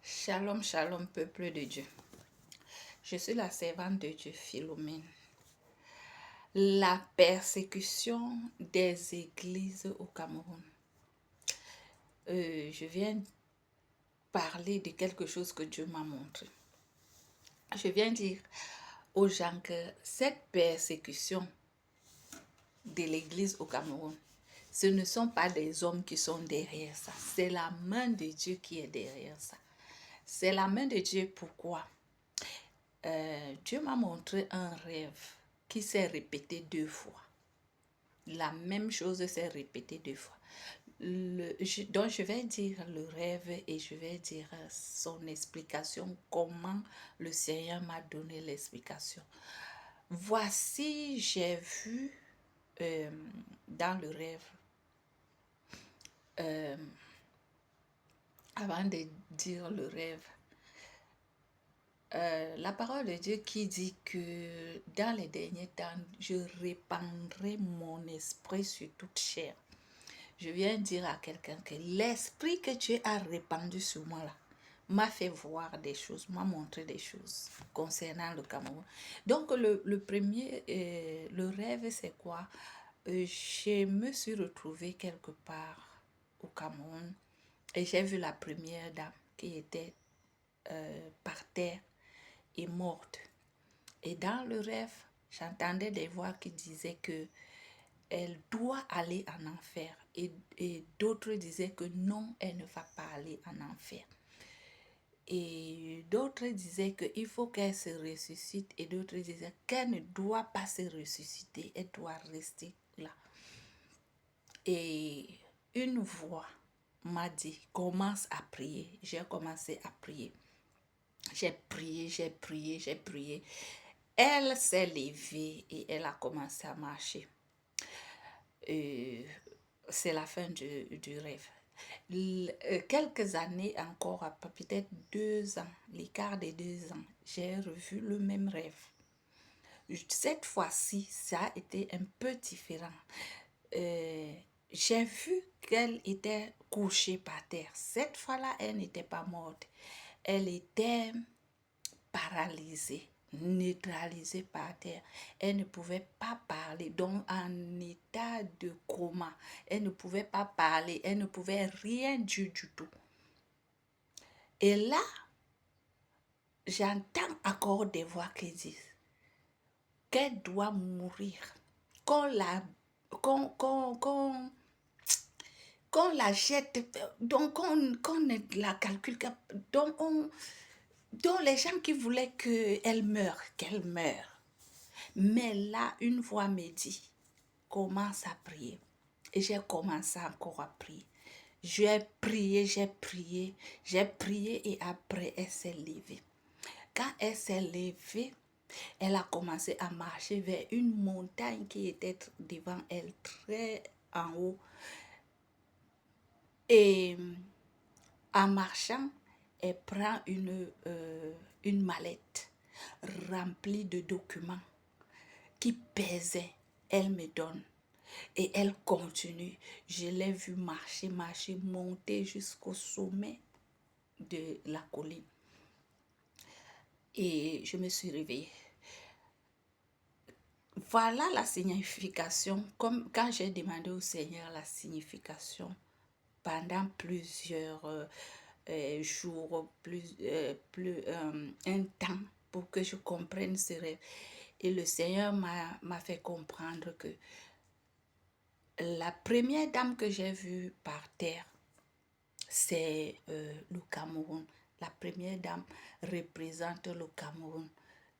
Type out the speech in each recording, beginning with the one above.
Shalom, shalom, peuple de Dieu. Je suis la servante de Dieu, Philomène. La persécution des églises au Cameroun. Je viens parler de quelque chose que Dieu m'a montré. Je viens dire aux gens que cette persécution de l'église au Cameroun, ce ne sont pas des hommes qui sont derrière ça. C'est la main de Dieu qui est derrière ça. C'est la main de Dieu. Pourquoi? Dieu m'a montré un rêve qui s'est répété 2 fois. La même chose s'est répétée 2 fois. Donc je vais dire le rêve et je vais dire son explication, comment le Seigneur m'a donné l'explication. Voici, j'ai vu dans le rêve, avant de dire le rêve, la parole de Dieu qui dit que dans les derniers temps, je répandrai mon esprit sur toute chair. Je viens dire à quelqu'un que l'esprit que Dieu a répandu sur moi là, m'a fait voir des choses, m'a montré des choses concernant le Cameroun. Donc le premier, le rêve c'est quoi? Je me suis retrouvée quelque part au Cameroun et j'ai vu la première dame qui était par terre et morte. Et dans le rêve, j'entendais des voix qui disaient que elle doit aller en enfer. Et d'autres disaient que non, elle ne va pas aller en enfer. Et d'autres disaient qu'il faut qu'elle se ressuscite. Et d'autres disaient qu'elle ne doit pas se ressusciter. Elle doit rester là. Et une voix m'a dit, commence à prier. J'ai commencé à prier. J'ai prié, j'ai prié, j'ai prié. Elle s'est levée et elle a commencé à marcher. C'est la fin du rêve. Quelques années encore, peut-être 2 ans, l'écart de 2 ans, j'ai revu le même rêve. Cette fois-ci, ça a été un peu différent. J'ai vu qu'elle était couchée par terre. Cette fois-là, elle n'était pas morte. Elle était paralysée, neutralisée par terre. Elle ne pouvait pas parler, donc en état de coma. Elle ne pouvait pas parler, elle ne pouvait rien dire du tout. Et là, j'entends encore des voix qui disent qu'elle doit mourir, qu'on la jette, donc qu'on ne la calcule, donc les gens qui voulaient qu'elle meure, qu'elle meure. Mais là, une voix me dit, commence à prier. Et j'ai commencé encore à prier. J'ai prié, j'ai prié, j'ai prié et après elle s'est levée. Quand elle s'est levée, elle a commencé à marcher vers une montagne qui était devant elle, très en haut. Et en marchant, elle prend une mallette remplie de documents qui pesaient. Elle me donne. Et elle continue. Je l'ai vue marcher, marcher, monter jusqu'au sommet de la colline. Et je me suis réveillée. Voilà la signification, comme quand j'ai demandé au Seigneur la signification pendant plusieurs jours, un temps pour que je comprenne ce rêve. Et le Seigneur m'a fait comprendre que la première dame que j'ai vue par terre, c'est le Cameroun. La première dame représente le Cameroun.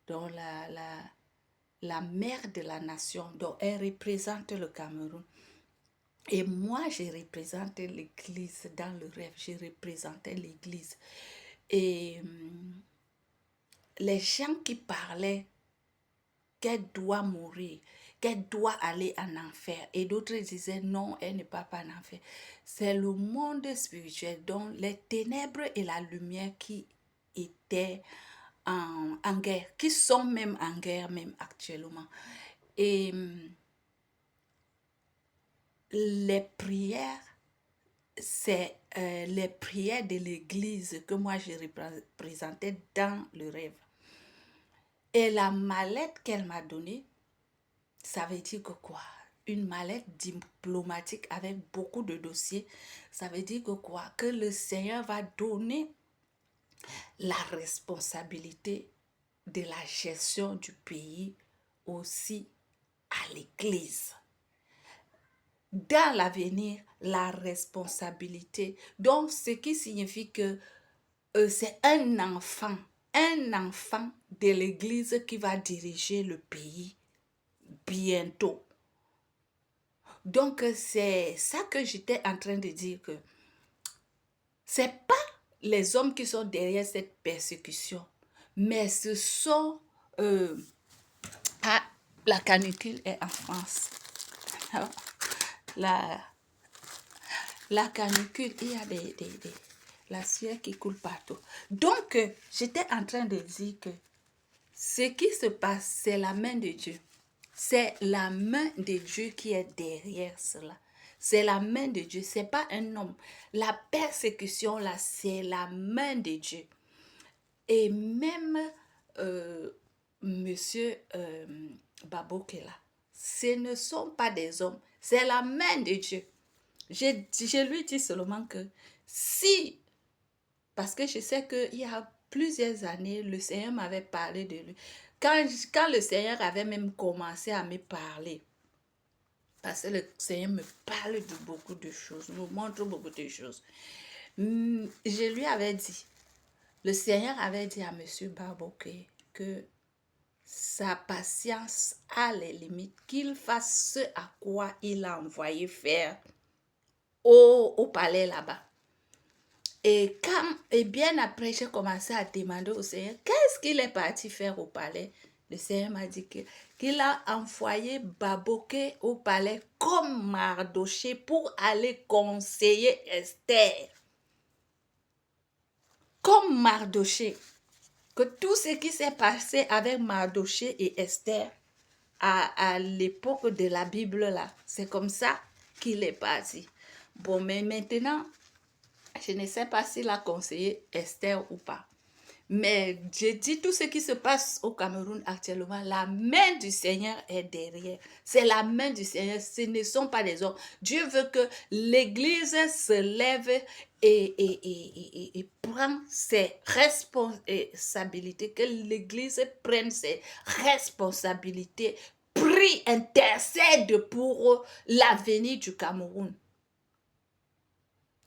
Donc la mère de la nation, donc elle représente le Cameroun. Et moi, je représentais l'église dans le rêve. Je représentais l'église. Et les gens qui parlaient qu'elle doit mourir, qu'elle doit aller en enfer. Et d'autres disaient non, elle ne part pas en enfer. C'est le monde spirituel, donc les ténèbres et la lumière qui étaient en guerre, qui sont même en guerre même actuellement. Et les prières c'est les prières de l'église que moi je représentais dans le rêve. Et la mallette qu'elle m'a donnée, ça veut dire que quoi? Une mallette diplomatique avec beaucoup de dossiers. Ça veut dire que quoi? Que le Seigneur va donner la responsabilité de la gestion du pays aussi à l'église. Dans l'avenir, la responsabilité. Donc, ce qui signifie que c'est un enfant de l'église qui va diriger le pays bientôt. Donc, c'est ça que j'étais en train de dire, que c'est pas les hommes qui sont derrière cette persécution, mais ce sont... ah, la canicule est en France. La, la canicule, il y a la sueur qui coule partout. Donc, j'étais en train de dire que ce qui se passe, c'est la main de Dieu. C'est la main de Dieu qui est derrière cela. C'est la main de Dieu, c'est pas un homme. La persécution, là, c'est la main de Dieu. Et même Monsieur Babokela, ce ne sont pas des hommes, c'est la main de Dieu. Je lui dis seulement que si, parce que je sais qu'il y a plusieurs années, le Seigneur m'avait parlé de lui. Quand le Seigneur avait même commencé à me parler, parce que le Seigneur me parle de beaucoup de choses, me montre beaucoup de choses. Je lui avais dit, le Seigneur avait dit à M. Baboké que sa patience a les limites, qu'il fasse ce à quoi il a envoyé faire au palais là-bas. Et bien après, j'ai commencé à demander au Seigneur, qu'est-ce qu'il est parti faire au palais? Le Seigneur m'a dit qu'il a envoyé Baboké au palais comme Mardoché pour aller conseiller Esther. Comme Mardoché. Que tout ce qui s'est passé avec Mardoché et Esther à l'époque de la Bible là, c'est comme ça qu'il est parti. Bon, mais maintenant, je ne sais pas s'il a conseillé Esther ou pas. Mais je dis tout ce qui se passe au Cameroun actuellement, la main du Seigneur est derrière. C'est la main du Seigneur, ce ne sont pas des hommes. Dieu veut que l'Église se lève et prend ses responsabilités, que l'Église prenne ses responsabilités, prie, intercède pour l'avenir du Cameroun.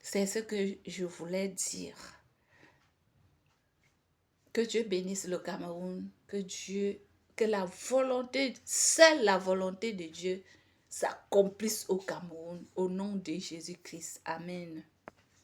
C'est ce que je voulais dire. Que Dieu bénisse le Cameroun, que la volonté, seule la volonté de Dieu s'accomplisse au Cameroun, au nom de Jésus-Christ. Amen.